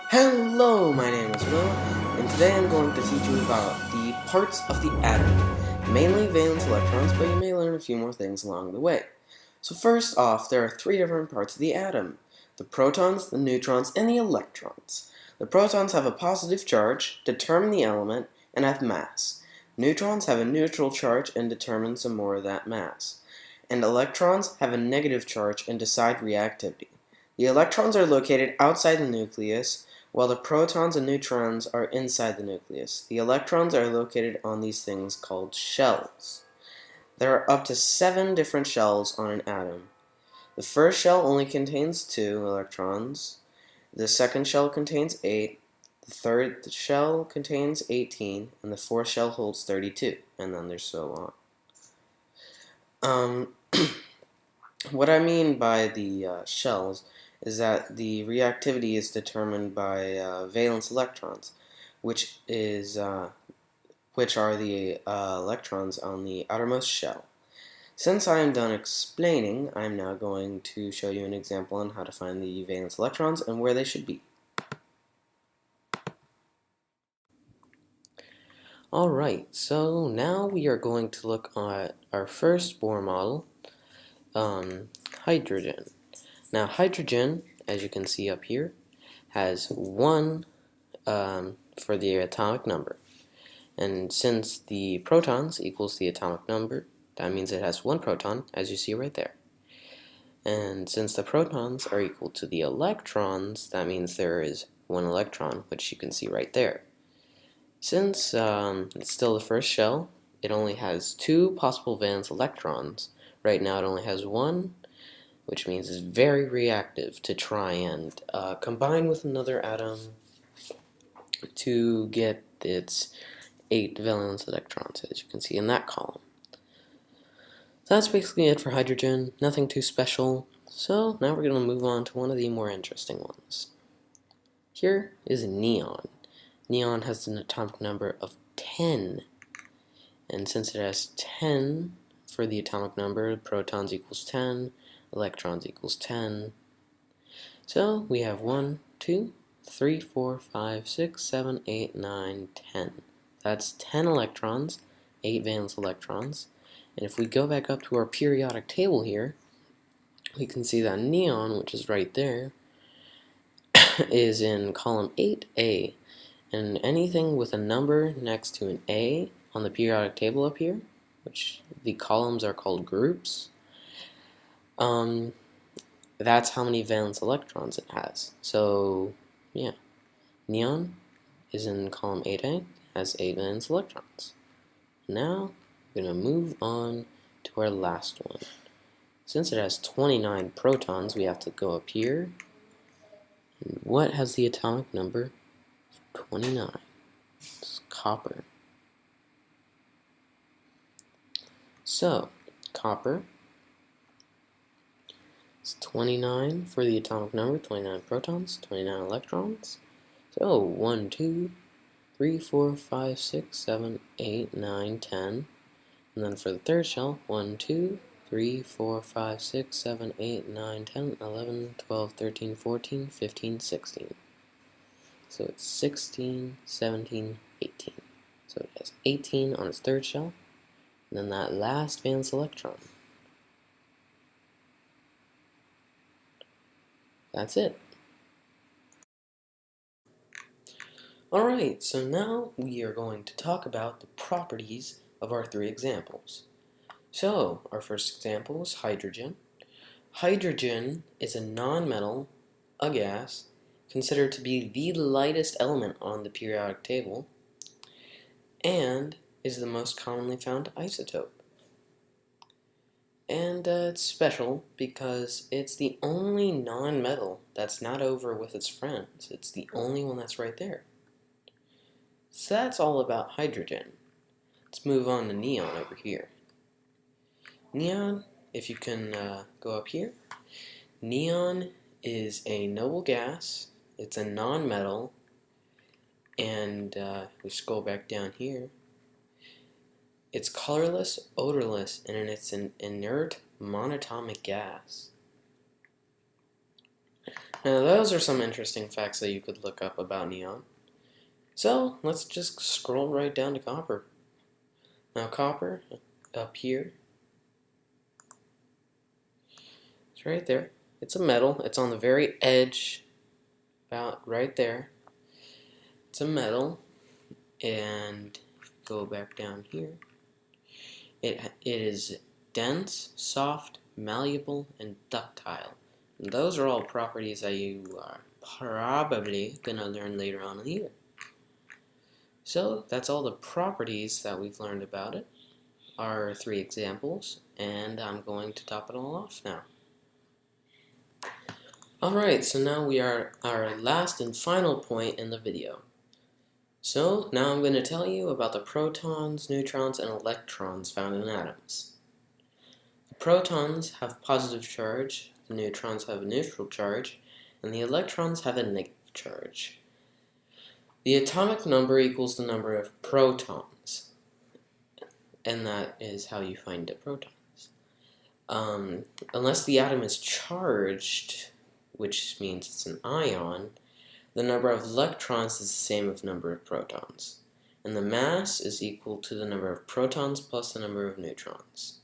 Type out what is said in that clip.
Hello, my name is Will, and today I'm going to teach you about the parts of the atom, mainly valence electrons, but you may learn a few more things along the way. So first off, there are three different parts of the atom: the protons, the neutrons, and the electrons. The protons have a positive charge, determine the element, and have mass. Neutrons have a neutral charge and determine some more of that mass. And electrons have a negative charge and decide reactivity. The electrons are located outside the nucleus, while the protons and neutrons are inside the nucleus. The electrons are located on these things called shells. There are up to 7 different shells on an atom. The first shell only contains 2 electrons. The second shell contains 8. The third shell contains 18. And the fourth shell holds 32. And then there's so on. What I mean by the shells is that the reactivity is determined by valence electrons, which are the electrons on the outermost shell. Since I am done explaining, I am now going to show you an example on how to find the valence electrons and where they should be. Alright, so now we are going to look at our first Bohr model, hydrogen. Now hydrogen, as you can see up here, has 1 for the atomic number. And since the protons equals the atomic number, that means it has 1 proton, as you see right there. And since the protons are equal to the electrons, that means there is 1 electron, which you can see right there. Since it's still the first shell, it only has 2 possible valence electrons. Right now it only has 1, which means it's very reactive to try and combine with another atom to get its 8 valence electrons, as you can see in that column. So that's basically it for hydrogen, nothing too special. So now we're going to move on to one of the more interesting ones. Here is neon. Neon has an atomic number of 10, and since it has 10 for the atomic number, protons equals 10, electrons equals 10. So we have 1, 2, 3, 4, 5, 6, 7, 8, 9, 10. That's 10 electrons, 8 valence electrons. And if we go back up to our periodic table here, we can see that neon, which is right there, is in column 8A. And anything with a number next to an A on the periodic table up here, which the columns are called groups, that's how many valence electrons it has. So, yeah, neon is in column 8A, has 8 valence electrons. Now, we're going to move on to our last one. Since it has 29 protons, we have to go up here. And what has the atomic number 29? It's copper. So, copper is 29 for the atomic number, 29 protons, 29 electrons. So, 1, 2, 3, 4, 5, 6, 7, 8, 9, 10. And then for the third shell, 1, 2, 3, 4, 5, 6, 7, 8, 9, 10, 11, 12, 13, 14, 15, 16. So it's 16, 17, 18. So it has 18 on its third shell, and then that last valence electron. That's it. Alright, so now we are going to talk about the properties of our 3 examples. So, our first example is hydrogen. Hydrogen is a nonmetal, a gas, considered to be the lightest element on the periodic table, and is the most commonly found isotope. And it's special because it's the only non-metal that's not over with its friends. It's the only one that's right there. So that's all about hydrogen. Let's move on to neon over here. Neon, if you can go up here, neon is a noble gas. It's a non-metal, and we scroll back down here. It's colorless, odorless, and it's an inert monatomic gas. Now those are some interesting facts that you could look up about neon. So let's just scroll right down to copper. Now copper, up here, it's right there. It's a metal. It's on the very edge, about right there. It's a metal, and go back down here. It is dense, soft, malleable, and ductile. And those are all properties that you are probably going to learn later on in the year. So that's all the properties that we've learned about it. Our 3 examples, and I'm going to top it all off now. Alright, so now we are our last and final point in the video. So now I'm going to tell you about the protons, neutrons, and electrons found in atoms. The protons have positive charge, the neutrons have a neutral charge, and the electrons have a negative charge. The atomic number equals the number of protons, and that is how you find the protons. Unless the atom is charged, which means it's an ion, the number of electrons is the same as the number of protons, and the mass is equal to the number of protons plus the number of neutrons.